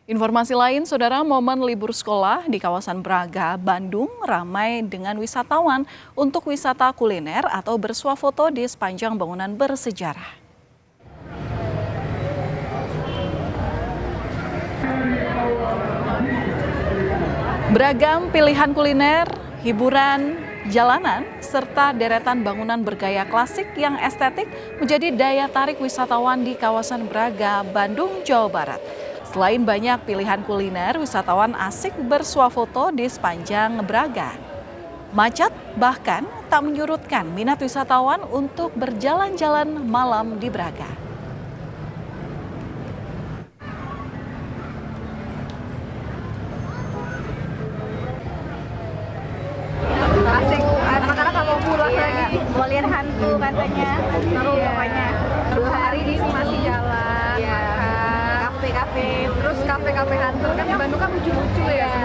Informasi lain, saudara, momen libur sekolah di kawasan Braga, Bandung ramai dengan wisatawan untuk wisata kuliner atau bersuah foto di sepanjang bangunan bersejarah. Beragam pilihan kuliner, hiburan, jalanan, serta deretan bangunan bergaya klasik yang estetik menjadi daya tarik wisatawan di kawasan Braga, Bandung, Jawa Barat. Selain banyak pilihan kuliner, wisatawan asik bersuah foto di sepanjang Braga. Macet bahkan tak menyurutkan minat wisatawan untuk berjalan-jalan malam di Braga. Asik, anak-anak nggak mau pulang lagi, mau lihat hantu katanya, seru pokoknya. 2 hari di sini masih jalan, makan, kafe-kafe, terus kafe-kafe hantu kan di Bandung kan lucu-lucu ya.